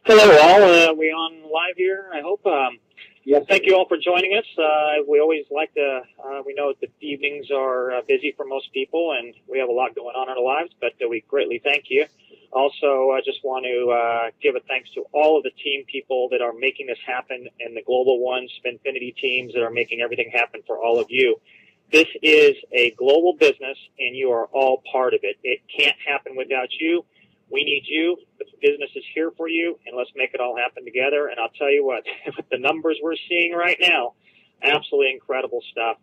Hello, all. We on live here, I hope. Yes. Thank you all for joining us. We always like to, we know that the evenings are busy for most people, and we have a lot going on in our lives, but we greatly thank you. Also, I just want to give a thanks to all of the team people that are making this happen, and the Global One Spinfinity teams that are making everything happen for all of you. This is a global business, and you are all part of it. It can't happen without you. We need you. The business is here for you, and let's make it all happen together. And I'll tell you what, with the numbers we're seeing right now, absolutely incredible stuff.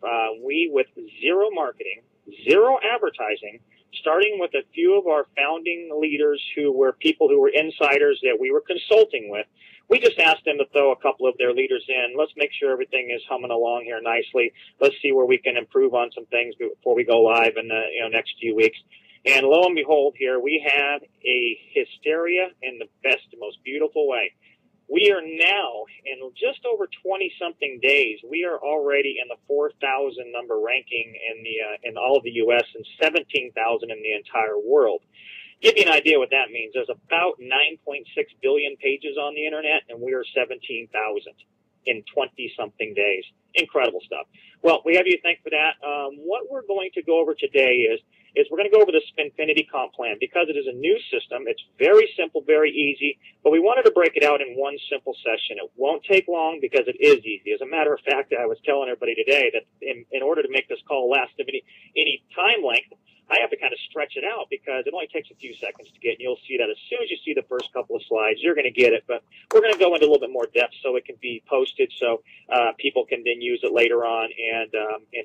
We, with zero marketing, zero advertising, starting with a few of our founding leaders who were people who were insiders that we were consulting with, we just asked them to throw a couple of their leaders in. Let's make sure everything is humming along here nicely. Let's see where we can improve on some things before we go live in the next few weeks. And lo and behold, here we have a hysteria in the best, most beautiful way. We are now, in just over 20-something days, we are already in the 4,000 number ranking in all of the U.S. and 17,000 in the entire world. Give you an idea what that means. There's about 9.6 billion pages on the Internet, and we are 17,000 in 20-something days. Incredible stuff. Well, we have you to thank for that. What we're going to go over today is we're going to go over the Spinfinity comp plan. Because it is a new system, it's very simple, very easy, but we wanted to break it out in one simple session. It won't take long because it is easy. As a matter of fact, I was telling everybody today that in order to make this call last any time length, I have to kind of stretch it out because it only takes a few seconds to get, and you'll see that as soon as you see the first couple of slides, you're going to get it. But we're going to go into a little bit more depth so it can be posted so people can then use it later on and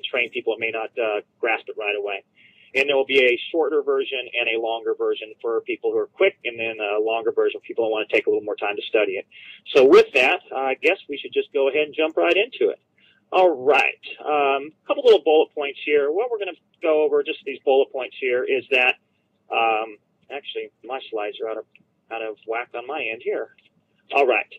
train people that may not grasp it right away. And there will be a shorter version and a longer version for people who are quick, and then a longer version for people who want to take a little more time to study it. So with that, I guess we should just go ahead and jump right into it. All right. A couple little bullet points here. What we're going to go over, just these bullet points here, is that actually my slides are out of whack on my end here. All right.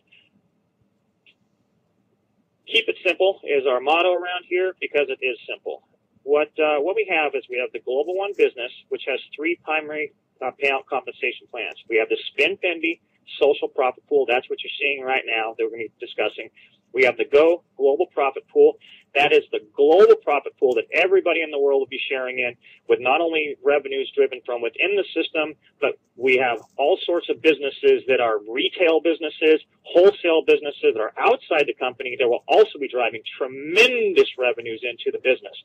Keep it simple is our motto around here because it is simple. What we have is we have the Global One business, which has three primary payout compensation plans. We have the Spinfinity Social Profit Pool. That's what you're seeing right now that we're going to be discussing. We have the Go Global Profit Pool. That is the global profit pool that everybody in the world will be sharing in, with not only revenues driven from within the system, but we have all sorts of businesses that are retail businesses, wholesale businesses that are outside the company that will also be driving tremendous revenues into the business.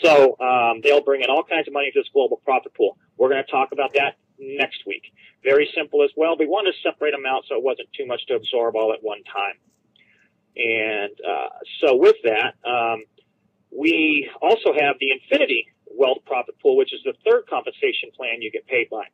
So they'll bring in all kinds of money to this global profit pool. We're going to talk about that next week. Very simple as well. We wanted to separate them out so it wasn't too much to absorb all at one time. And so with that, we also have the Infinity Wealth Profit Pool, which is the third compensation plan you get paid by.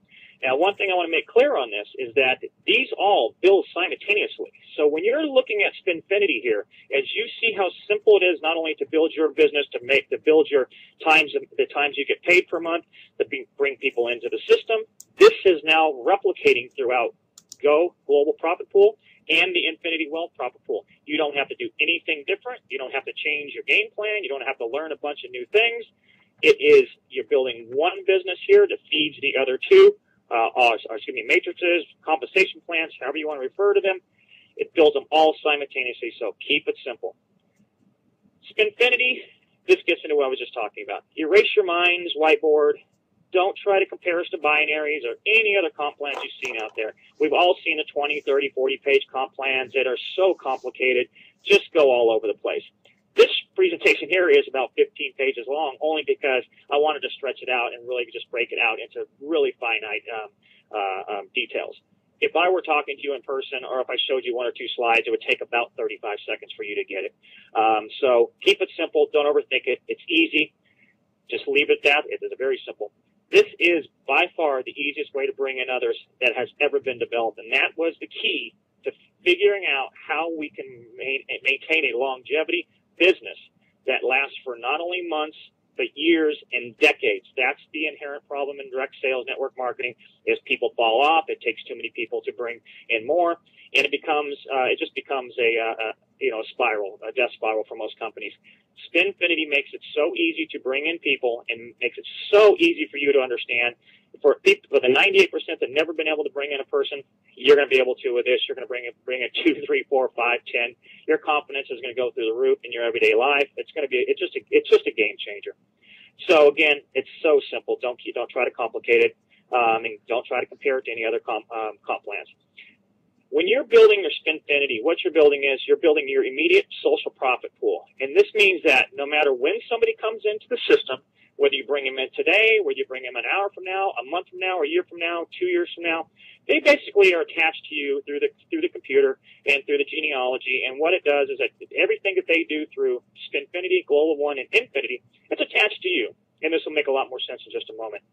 Now, one thing I want to make clear on this is that these all build simultaneously. So when you're looking at Spinfinity here, as you see how simple it is not only to build your business, to build your the times you get paid per month, to bring people into the system, this is now replicating throughout Go Global Profit Pool and the Infinity Wealth Profit Pool. You don't have to do anything different. You don't have to change your game plan. You don't have to learn a bunch of new things. You're building one business here that feeds the other two, matrices, compensation plans, however you want to refer to them. It builds them all simultaneously, so keep it simple. Spinfinity, this gets into what I was just talking about. Erase your minds, whiteboard. Don't try to compare us to binaries or any other comp plans you've seen out there. We've all seen the 20, 30, 40-page comp plans that are so complicated, just go all over the place. This presentation here is about 15 pages long, only because I wanted to stretch it out and really just break it out into really finite details. If I were talking to you in person or if I showed you one or two slides, it would take about 35 seconds for you to get it. So keep it simple. Don't overthink it. It's easy. Just leave it at that. It is very simple. This is by far the easiest way to bring in others that has ever been developed, and that was the key to figuring out how we can maintain a longevity business that lasts for not only months, but years and decades. That's the inherent problem in direct sales network marketing, is people fall off. It takes too many people to bring in more, and it just becomes a spiral, a death spiral for most companies. Spinfinity makes it so easy to bring in people and makes it so easy for you to understand. for people, for the 98% that never been able to bring in a person, you're going to be able to with this. You're going to bring in 2, 3, 4, 5, 10. Your confidence is going to go through the roof in your everyday life. It's just a game changer. So again, it's so simple. Don't try to complicate it, and don't try to compare it to any other comp plans. When you're building your Spinfinity, what you're building is you're building your immediate social profit pool. And this means that no matter when somebody comes into the system, whether you bring them in today, whether you bring them an hour from now, a month from now, a year from now, 2 years from now, they basically are attached to you through the computer and through the genealogy. And what it does is that everything that they do through Spinfinity, Global One, and Infinity, it's attached to you. And this will make a lot more sense in just a moment.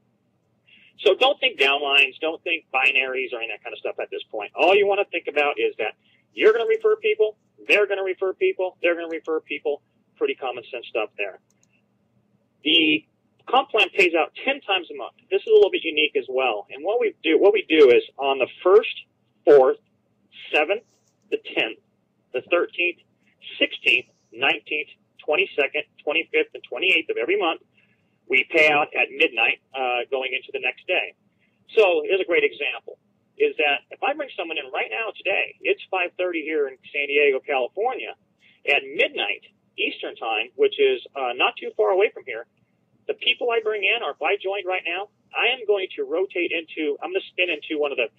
So don't think downlines, don't think binaries or any of that kind of stuff at this point. All you want to think about is that you're going to refer people, they're going to refer people, they're going to refer people. Pretty common sense stuff there. The comp plan pays out 10 times a month. This is a little bit unique as well. And what we do is on the 1st, 4th, 7th, the 10th, the 13th, 16th, 19th, 22nd, 25th, and 28th of every month, we pay out at midnight going into the next day. So here's a great example, is that if I bring someone in right now today, it's 5:30 here in San Diego, California, at midnight Eastern time, which is not too far away from here, the people I bring in, or if I joined right now, I am going to rotate into, I'm going to spin into one of the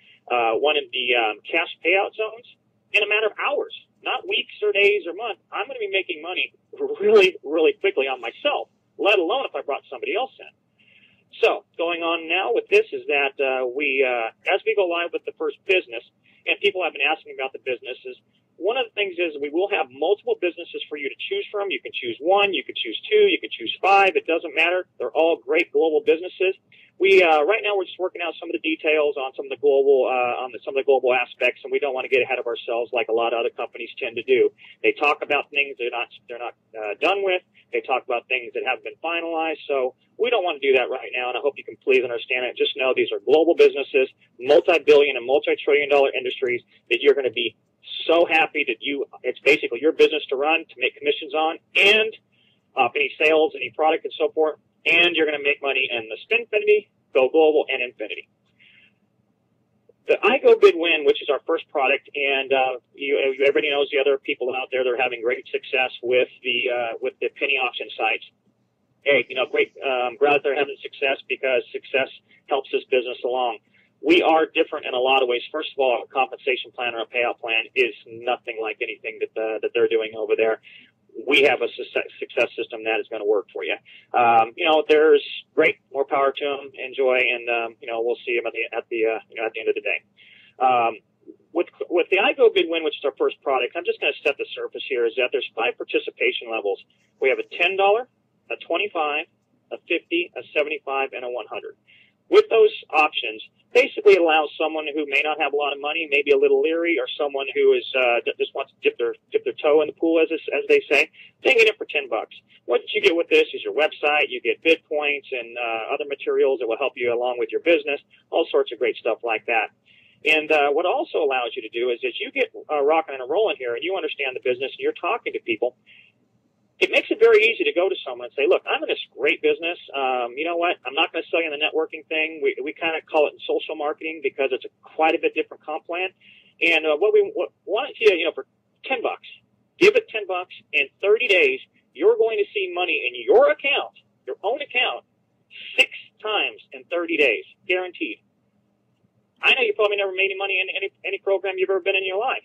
cash payout zones in a matter of hours, not weeks or days or months. I'm going to be making money really, really quickly on myself, let alone if I brought somebody else in. So going on now with this is that as we go live with the first business, and people have been asking about the businesses, one of the things is we will have multiple businesses for you to choose from. You can choose 1, you can choose 2, you can choose 5. It doesn't matter. They're all great global businesses. We right now we're just working out some of the details on some of the global aspects, and we don't want to get ahead of ourselves like a lot of other companies tend to do. They talk about things they're not done with. They talk about things that haven't been finalized. So we don't want to do that right now, and I hope you can please understand it. Just know these are global businesses, multi-billion and multi-trillion-dollar industries that you're going to be so happy that it's basically your business to run, to make commissions on, and any sales, any product, and so forth. And you're going to make money in the Spinfinity, Go Global, and Infinity. The IGO Bid Win, which is our first product, and everybody knows the other people out there that are having great success with the penny auction sites. Hey, great, we're out there having success because success helps this business along. We are different in a lot of ways. First of all, a compensation plan or a payout plan is nothing like anything that they're doing over there. We have a success system that is going to work for you. There's great, more power to them. Enjoy, and we'll see them at the end of the day. With the IGO Bid Win, which is our first product, I'm just going to set the surface here. Is that there's 5 participation levels. We have a $10, a $25, a $50, a $75, and a $100. With those options, basically it allows someone who may not have a lot of money, maybe a little leery, or someone who is just wants to dip their toe in the pool, as they say, they get it for $10. What you get with this is your website. You get bid points and other materials that will help you along with your business, all sorts of great stuff like that. And what it also allows you to do is as you get rocking and rolling here, and you understand the business, and you're talking to people, it makes it very easy to go to someone and say, look, I'm in this great business. You know what? I'm not going to sell you the networking thing. We kind of call it social marketing because it's quite a bit different comp plan. And what we want to for $10, give it $10. In 30 days, you're going to see money in your account, your own account, 6 times in 30 days, guaranteed. I know you probably never made any money in any program you've ever been in your life.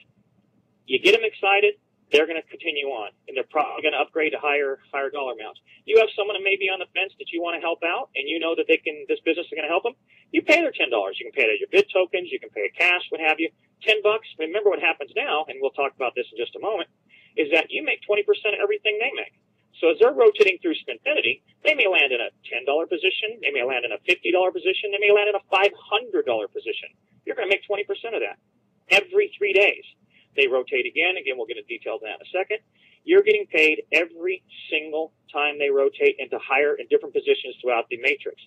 You get them excited. They're going to continue on, and they're probably going to upgrade to higher dollar amounts. You have someone that may be on the fence that you want to help out, and you know that this business is going to help them. You pay their $10. You can pay it at your bid tokens. You can pay it cash, what have you. $10. Remember what happens now, and we'll talk about this in just a moment, is that you make 20% of everything they make. So as they're rotating through Spinfinity, they may land in a $10 position. They may land in a $50 position. They may land in a $500 position. You're going to make 20% of that every 3 days. They rotate again. Again, we'll get into details on that in a second. You're getting paid every single time they rotate into higher and different positions throughout the matrix.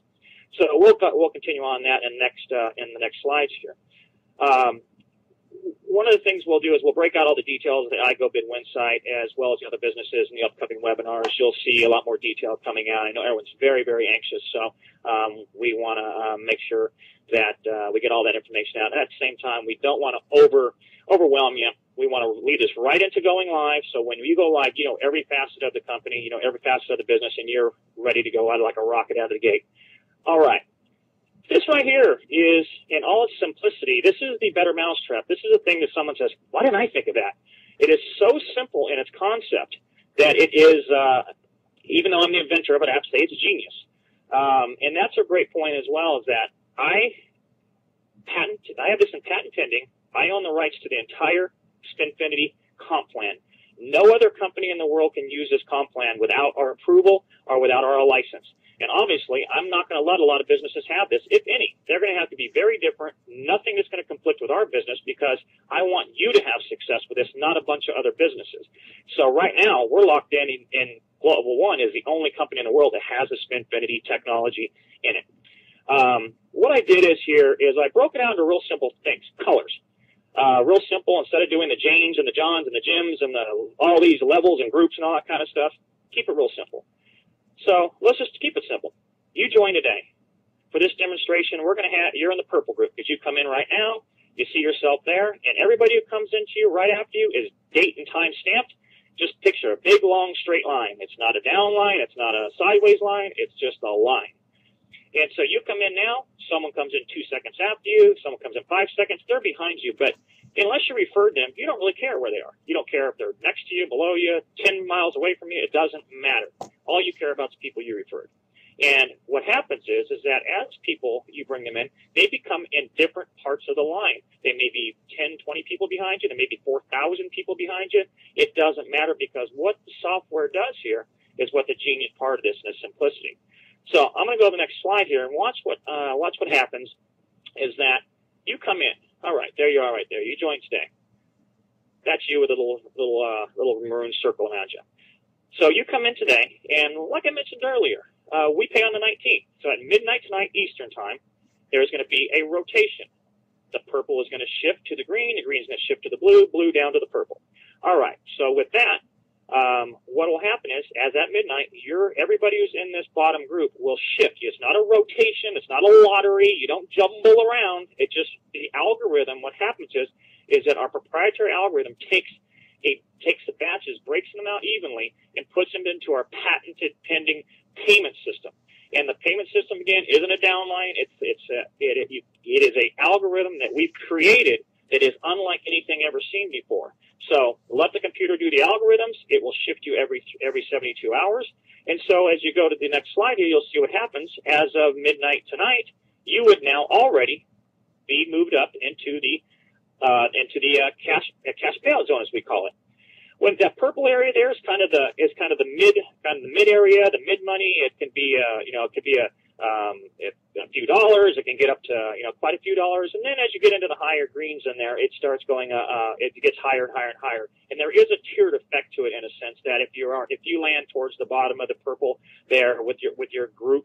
So we'll continue on that in the next slides here. one of the things we'll do is we'll break out all the details of the IGO Bid Win site as well as the other businesses in the upcoming webinars. You'll see a lot more detail coming out. I know everyone's very, very anxious, so we want to make sure that we get all that information out. At the same time, we don't want to overwhelm you. We want to lead this right into going live, so when you go live, you know every facet of the company, you know every facet of the business, and you're ready to go out like a rocket out of the gate. All right. This right here is, in all its simplicity, this is the better mousetrap. This is the thing that someone says, why didn't I think of that? It is so simple in its concept that it is, even though I'm the inventor of it, I have to say it's genius. And that's a great point as well, is that I have this in patent pending. I own the rights to the entire Spinfinity comp plan. No other company in the world can use this comp plan without our approval or without our license. And obviously, I'm not going to let a lot of businesses have this, if any. They're going to have to be very different. Nothing is going to conflict with our business because I want you to have success with this, not a bunch of other businesses. So right now, we're locked in Global One is the only company in the world that has a Spinfinity technology in it. What I did is I broke it down into real simple things, colors. Real simple. Instead of doing the Janes and the Johns and the Jims and all these levels and groups and all that kind of stuff, keep it real simple. So let's just keep it simple. You join today. For this demonstration, you're in the purple group because you come in right now, you see yourself there, and everybody who comes into you right after you is date and time stamped. Just picture a big, long, straight line. It's not a down line. It's not a sideways line. It's just a line. And so you come in now, someone comes in 2 seconds after you, someone comes in 5 seconds, they're behind you, but unless you referred them, you don't really care where they are. You don't care if they're next to you, below you, 10 miles away from you, it doesn't matter. All you care about is people you referred. And what happens is that as people, you bring them in, they become in different parts of the line. They may be 10, 20 people behind you, there may be 4,000 people behind you. It doesn't matter because what the software does here is what the genius part of this is simplicity. So I'm going to go to the next slide here and watch what happens is that you come in. All right, there you are right there. You joined today. That's you with a little maroon circle around you. So you come in today, and like I mentioned earlier, we pay on the 19th. So at midnight tonight Eastern time, there's going to be a rotation. The purple is going to shift to the green is going to shift to the blue down to the purple. All right, so with that, what will happen is, as at midnight, everybody who's in this bottom group will shift. It's not a rotation. It's not a lottery. You don't jumble around. It just, the algorithm, what happens is that our proprietary algorithm takes the batches, breaks them out evenly, and puts them into our patented pending payment system. And the payment system, again, isn't a downline. It is a algorithm that we've created that is unlike anything ever seen before. So let the computer do the algorithms. It will shift you every 72 hours. And so as you go to the next slide here, you'll see what happens. As of midnight tonight, you would now already be moved up into the cash payout zone, as we call it. When that purple area there is kind of the mid area, the mid money. It can be a few dollars. It can get up to quite a few dollars, and then as you get into the higher greens in there, it starts going. It gets higher and higher and higher. And there is a tiered effect to it in a sense that if you land towards the bottom of the purple there with your group,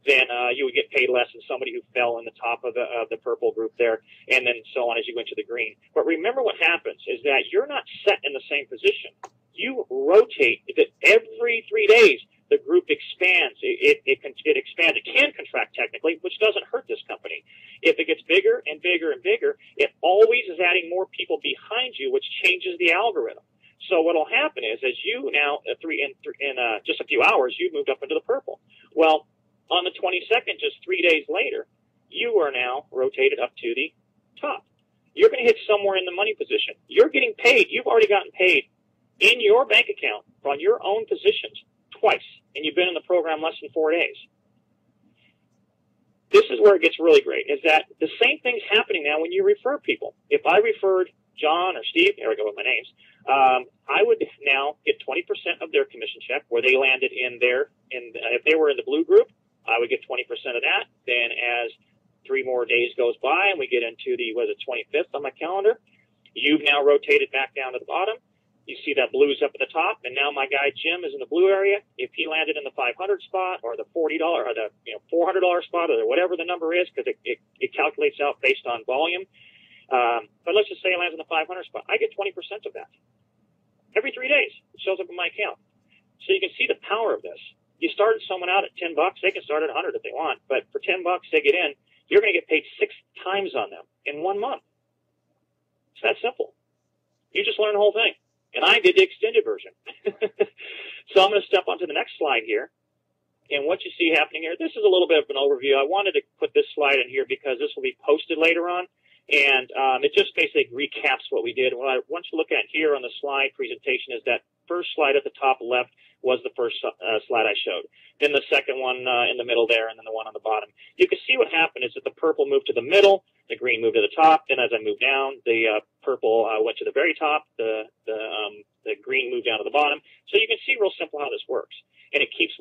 then you would get paid less than somebody who fell in the top of the purple group there, and then so on as you went to the green. But remember what happens is that you're not set in the same position. You rotate every 3 days. The group expands. It expands. It can contract technically, which doesn't hurt this company. If it gets bigger and bigger and bigger, it always is adding more people behind you, which changes the algorithm. So what will happen is, as you now in just a few hours, you've moved up into the purple. Well, on the 22nd, just 3 days later, you are now rotated up to the top. You're going to hit somewhere in the money position. You're getting paid. You've already gotten paid in your bank account on your own positions twice, and you've been in the program less than 4 days. This is where it gets really great, is that the same thing's happening now when you refer people. If I referred John or Steve, there we go with my names, I would now get 20% of their commission check where they landed if they were in the blue group, I would get 20% of that. Then as 3 more days goes by and we get into the 25th on my calendar, you've now rotated back down to the bottom. You see that blue's up at the top, and now my guy Jim is in the blue area. If he landed in the 500 spot or the $40 or the $400 spot or whatever the number is, because it calculates out based on volume, But let's just say it lands in the 500 spot. I get 20% of that. Every 3 days, it shows up in my account. So you can see the power of this. You started someone out at $10, they can start at 100 if they want, but for $10 they get in, you're going to get paid 6 times on them in 1 month. It's that simple. You just learn the whole thing. And I did the extended version. So I'm going to step onto the next slide here. And what you see happening here, this is a little bit of an overview. I wanted to put this slide in here because this will be posted later on. And it just basically recaps what we did. What I want you to look at here on the slide presentation is that first slide at the top left was the first slide I showed. Then the second one in the middle there, and then the one on the bottom. You can see what happened is that the purple moved to the middle, the green moved to the top. Then as I moved down, the purple went to the very top, the green moved down to the bottom. So you can see real simple how this works. And it keeps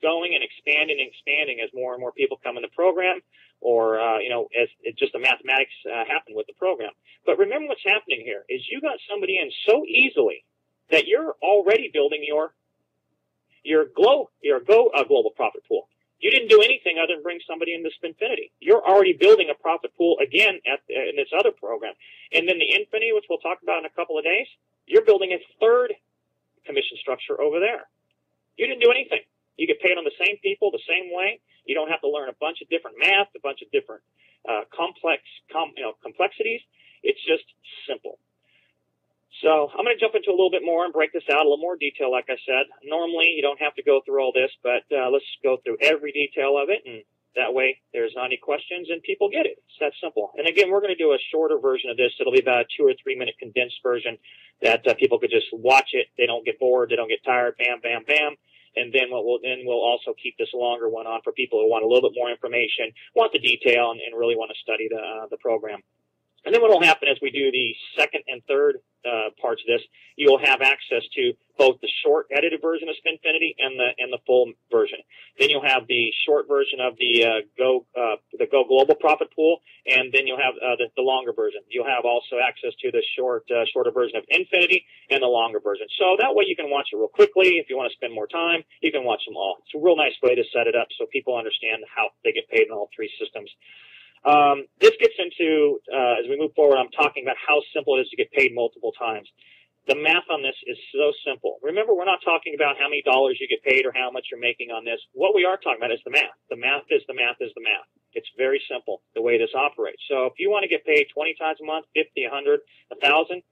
going and expanding as more and more people come in the program, or as it just the mathematics happen with the program. But remember what's happening here is you got somebody in so easily that you're already building your global profit pool. You didn't do anything other than bring somebody into Spinfinity. You're already building a profit pool again in this other program. And then the Infinity, which we'll talk about in a couple of days, you're building a third commission structure over there. You didn't do anything. You get paid on the same people, the same way. You don't have to learn a bunch of different math, a bunch of different complexities. It's just simple. So I'm going to jump into a little bit more and break this out a little more detail, like I said. Normally, you don't have to go through all this, but let's go through every detail of it, and that way there's not any questions and people get it. It's that simple. And again, we're going to do a shorter version of this. It'll be about a 2 or 3 minute condensed version that people could just watch it. They don't get bored. They don't get tired. Bam, bam, bam. And then we'll also keep this longer one on for people who want a little bit more information, want the detail, and really want to study the program. And then what will happen as we do the second and third parts of this, you'll have access to both the short edited version of Spinfinity and the full version. Then you'll have the short version of the Go Global Profit Pool, and then you'll have the longer version. You'll have also access to the shorter version of Infinity and the longer version. So that way you can watch it real quickly. If you want to spend more time, you can watch them all. It's a real nice way to set it up so people understand how they get paid in all 3 systems. This gets into, as we move forward, I'm talking about how simple it is to get paid multiple times. The math on this is so simple. Remember, we're not talking about how many dollars you get paid or how much you're making on this. What we are talking about is the math. The math is the math is the math. It's very simple, the way this operates. So if you want to get paid 20 times a month, 50, 100, 1,000,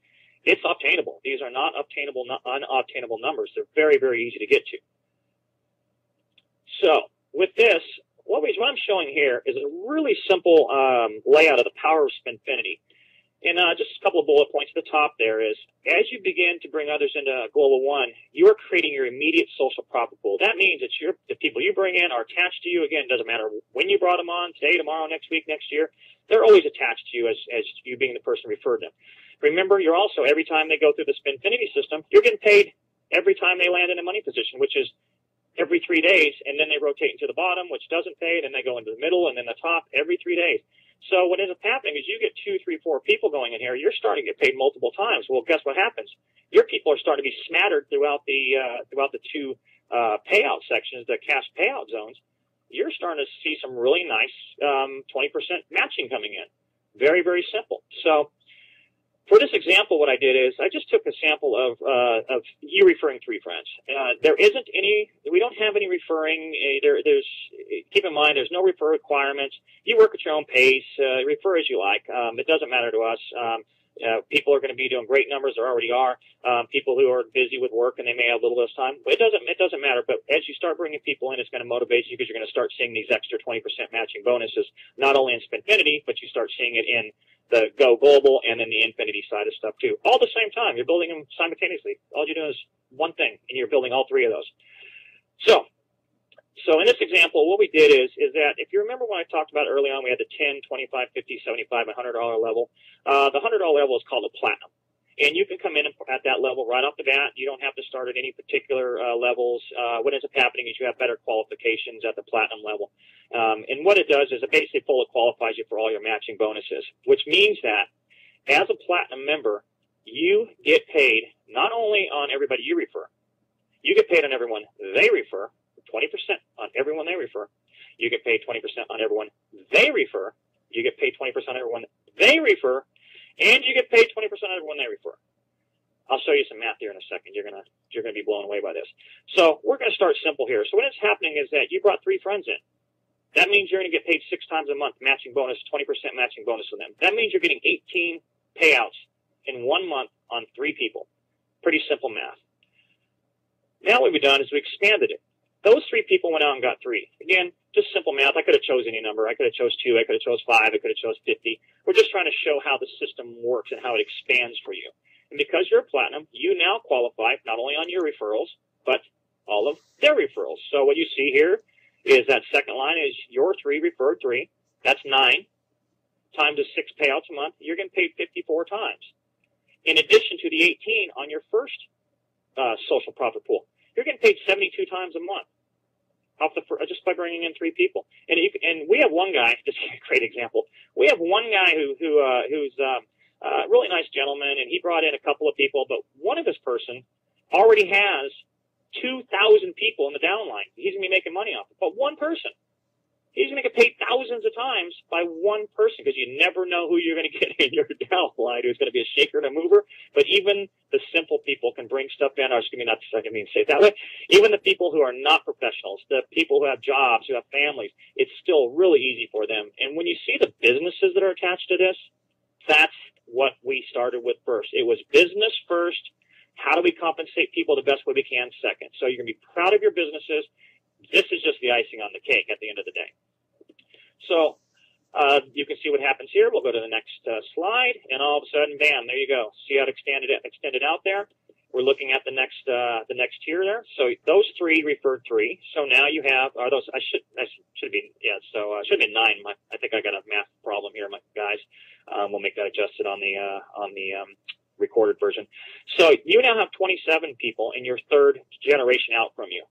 it's obtainable. These are not unobtainable numbers. They're very, very easy to get to. So with this, what I'm showing here is a really simple layout of the Power of Spinfinity. And just a couple of bullet points at the top there is, as you begin to bring others into Global One, you are creating your immediate social profit pool. That means that the people you bring in are attached to you. Again, it doesn't matter when you brought them on, today, tomorrow, next week, next year. They're always attached to you as you being the person who referred them. Remember, you're also, every time they go through the Spinfinity system, you're getting paid every time they land in a money position, which is every 3 days, and then they rotate into the bottom, which doesn't pay, and then they go into the middle, and then the top every 3 days. So what ends up happening is you get 2, 3, 4 people going in here. You're starting to get paid multiple times. Well, guess what happens? Your people are starting to be smattered throughout the 2 payout sections, the cash payout zones. You're starting to see some really nice 20% matching coming in. Very, very simple. So for this example, what I did is I just took a sample of you referring 3 friends. There isn't any, we don't have any referring. Keep in mind, there's no refer requirements. You work at your own pace. Refer as you like. It doesn't matter to us. People are going to be doing great numbers. There already are. People who are busy with work and they may have a little less time. But it doesn't matter. But as you start bringing people in, it's going to motivate you because you're going to start seeing these extra 20% matching bonuses, not only in Spinfinity, but you start seeing it in the Go Global and then the Infinity side of stuff too. All at the same time. You're building them simultaneously. All you're doing is one thing, and you're building all 3 of those. So in this example, what we did is that if you remember when I talked about early on, we had the 10, 25, 50, 75, and $100 level. The $100 level is called a platinum. And you can come in at that level right off the bat. You don't have to start at any particular levels. What ends up happening is you have better qualifications at the platinum level. And what it does is it basically fully qualifies you for all your matching bonuses, which means that as a platinum member, you get paid not only on everybody you refer, you get paid on everyone they refer, 20% on everyone they refer. You get paid 20% on everyone they refer. You get paid 20% on everyone they refer. And you get paid 20% of when they refer. I'll show you some math here in a second. You're gonna be blown away by this. So we're gonna start simple here. So what is happening is that you brought 3 friends in. That means you're gonna get paid 6 times a month, matching bonus, 20% matching bonus for them. That means you're getting 18 payouts in 1 month on 3 people. Pretty simple math. Now what we've done is we expanded it. Those 3 people went out and got 3. Again, just simple math. I could have chose any number. I could have chose 2. I could have chose 5. I could have chose 50. We're just trying to show how the system works and how it expands for you. And because you're a platinum, you now qualify not only on your referrals, but all of their referrals. So what you see here is that second line is your 3 referred 3. That's 9 times the 6 payouts a month. You're getting paid 54 times. In addition to the 18 on your first social profit pool, you're getting paid 72 times a month just by bringing in 3 people. And we have one guy, just a great example. We have one guy who's a really nice gentleman, and he brought in a couple of people, but one of his person already has 2,000 people in the downline. He's going to be making money off it. But one person, he's going to get paid thousands of times by one person, because you never know who you're going to get in your downline who's going to be a shaker and a mover. But even the simple people can bring stuff in. I didn't mean to say it that way. Even the people who are not professionals, the people who have jobs, who have families, it's still really easy for them. And when you see the businesses that are attached to this, that's what we started with first. It was business first. How do we compensate people the best way we can second? So you're going to be proud of your businesses. This is just the icing on the cake at the end of the day. So you can see what happens here. We'll go to the next slide, and all of a sudden, bam, there you go. See how it extended out there? We're looking at the next tier there. So those 3 referred 3. So now you have should be 9. I think I got a math problem here, my guys. We'll make that adjusted on the recorded version. So you now have 27 people in your 3rd generation out from you.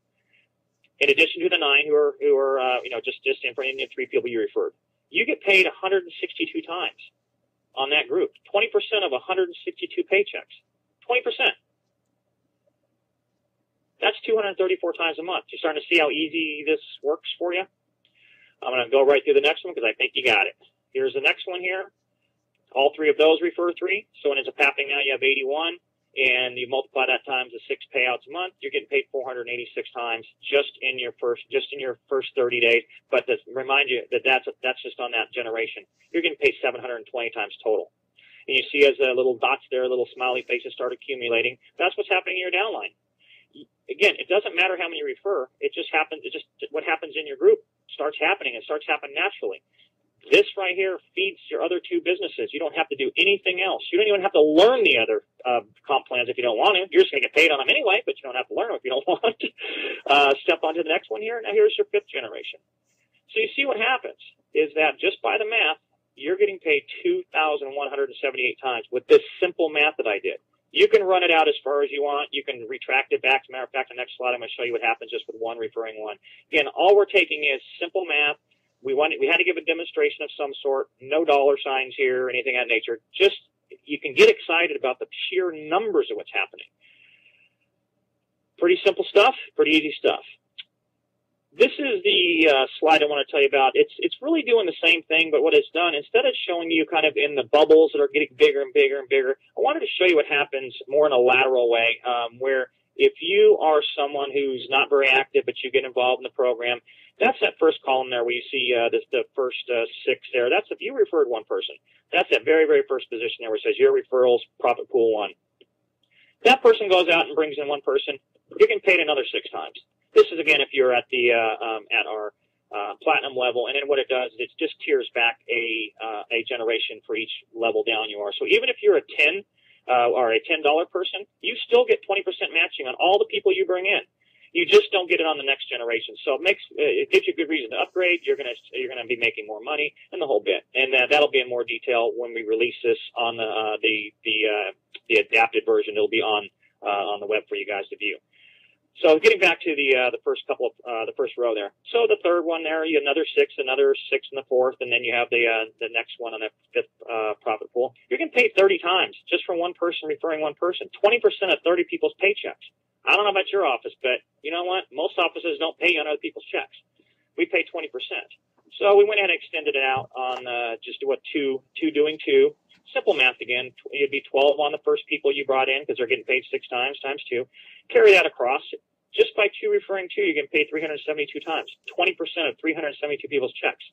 In addition to the 9 who are just in front of the 3 people you referred. You get paid 162 times on that group. 20% of 162 paychecks. 20%. That's 234 times a month. You're starting to see how easy this works for you? I'm going to go right through the next one because I think you got it. Here's the next one here. All 3 of those refer 3. So what ends up happening now, you have 81, and you multiply that times the 6 payouts a month. You're getting paid 486 times just in your first 30 days. But to remind you that that's just on that generation. You're getting paid 720 times total. And you see as the little dots there, little smiley faces start accumulating. That's what's happening in your downline. Again, it doesn't matter how many you refer. It just happens. It just what happens in your group starts happening. It starts happening naturally. This right here feeds your other 2 businesses. You don't have to do anything else. You don't even have to learn the other comp plans if you don't want to. You're just going to get paid on them anyway, but you don't have to learn them if you don't want to. Step on to the next one here. Now here's your 5th generation. So you see what happens is that just by the math, you're getting paid 2,178 times with this simple math that I did. You can run it out as far as you want. You can retract it back. As a matter of fact, the next slide I'm going to show you what happens just with one referring one. Again, all we're taking is simple math. We had to give a demonstration of some sort. No dollar signs here or anything of that nature. Just you can get excited about the sheer numbers of what's happening. Pretty simple stuff. Pretty easy stuff. This is the slide I want to tell you about. It's really doing the same thing, but what it's done, instead of showing you kind of in the bubbles that are getting bigger and bigger and bigger, I wanted to show you what happens more in a lateral way, where if you are someone who's not very active but you get involved in the program, that's that first column there where you see the first 6 there. That's if you referred one person. That's that very, very first position there where it says your referrals, profit pool 1. That person goes out and brings in one person. You can pay it another 6 times. This is, again, if you're at our platinum level, and then what it does is it just tiers back a generation for each level down you are. So even if you're a 10 or a $10 person, you still get 20% matching on all the people you bring in. You just don't get it on the next generation. So it gives you a good reason to upgrade. You're gonna be making more money and the whole bit. And that'll be in more detail when we release this on the adapted version. It'll be on the web for you guys to view. So getting back to the first row there. So the 3rd one there, you have another 6 in the 4th, and then you have the next one on the 5th profit pool. You're getting paid 30 times just from one person referring one person. 20% of 30 people's paychecks. I don't know about your office, but you know what? Most offices don't pay you on other people's checks. We pay 20%. So we went ahead and extended it out on just 2 doing 2. Simple math again. It'd be 12 on the first people you brought in because they're getting paid 6 times, times 2. Carry that across. Just by 2 referring 2, you're getting paid 372 times. 20% of 372 people's checks.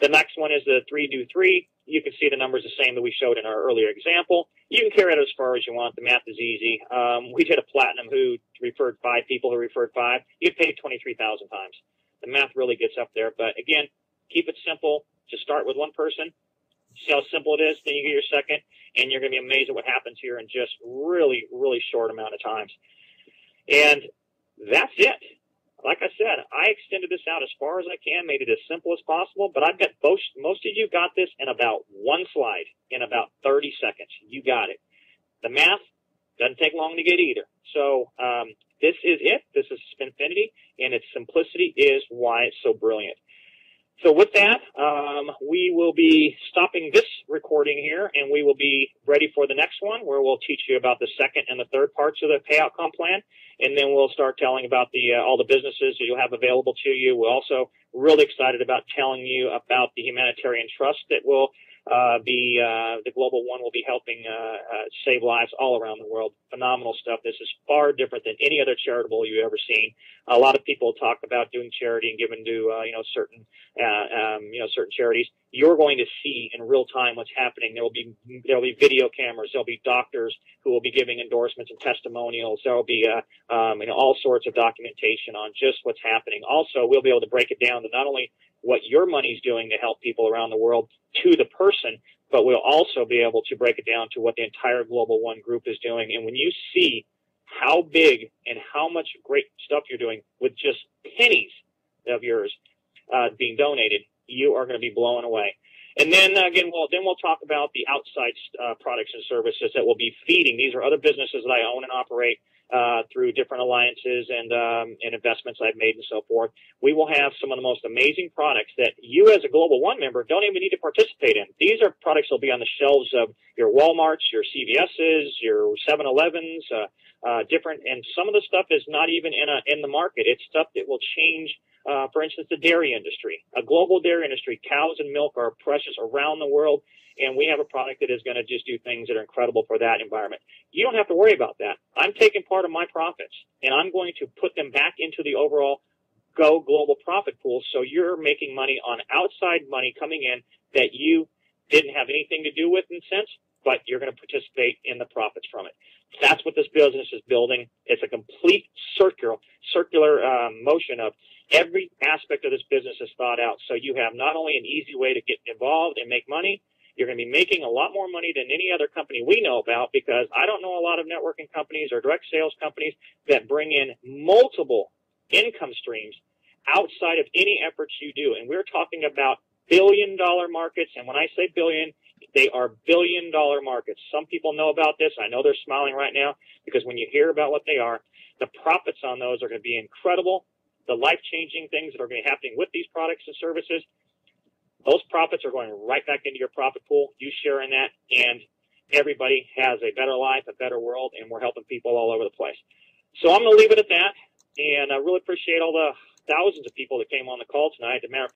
The next one is the 3 do 3. You can see the numbers the same that we showed in our earlier example. You can carry it as far as you want. The math is easy. We did a platinum who referred 5 people who referred 5. You get paid 23,000 times. The math really gets up there. But again, keep it simple. Just start with one person. See how simple it is. Then you get your second, and you're going to be amazed at what happens here in just really, really short amount of times. And that's it. Like I said, I extended this out as far as I can, made it as simple as possible, but I bet most of you got this in about one slide, in about 30 seconds. You got it. The math doesn't take long to get either. So this is it. This is Spinfinity, and its simplicity is why it's so brilliant. So with that, we will be stopping this recording here, and we will be ready for the next one, where we'll teach you about the second and the third parts of the payout comp plan, and then we'll start telling about all the businesses that you'll have available to you. We're also really excited about telling you about the humanitarian trust that will the Global One will be helping save lives all around the world. Phenomenal stuff. This is far different than any other charitable you've ever seen. A lot of people talk about doing charity and giving to certain charities. You're going to see in real time what's happening. There'll be video cameras. There'll be doctors who will be giving endorsements and testimonials. There'll be all sorts of documentation on just what's happening. Also, we'll be able to break it down to not only what your money's doing to help people around the world to the person, but we'll also be able to break it down to what the entire Global One group is doing. And when you see how big and how much great stuff you're doing with just pennies of yours being donated, you are going to be blown away. And then again, we'll talk about the outside products and services that will be feeding. These are other businesses that I own and operate through different alliances and investments I've made and so forth. We will have some of the most amazing products that you as a Global One member don't even need to participate in. These are products that will be on the shelves of your Walmarts, your CVS's, your 7-Elevens, different. And some of the stuff is not even in the market. It's stuff that will change. For instance, the dairy industry, a global dairy industry. Cows and milk are precious around the world, and we have a product that is going to just do things that are incredible for that environment. You don't have to worry about that. I'm taking part of my profits, and I'm going to put them back into the overall Go Global profit pool, so you're making money on outside money coming in that you didn't have anything to do with in a sense, but you're going to participate in the profits from it. That's what this business is building. It's a complete circular motion of every aspect of this business is thought out. So you have not only an easy way to get involved and make money, you're going to be making a lot more money than any other company we know about, because I don't know a lot of networking companies or direct sales companies that bring in multiple income streams outside of any efforts you do. And we're talking about billion-dollar markets. And when I say billion, they are billion-dollar markets. Some people know about this. I know they're smiling right now, because when you hear about what they are, the profits on those are going to be incredible. The life-changing things that are going to be happening with these products and services, those profits are going right back into your profit pool. You share in that, and everybody has a better life, a better world, and we're helping people all over the place. So I'm going to leave it at that, and I really appreciate all the thousands of people that came on the call tonight. As a matter of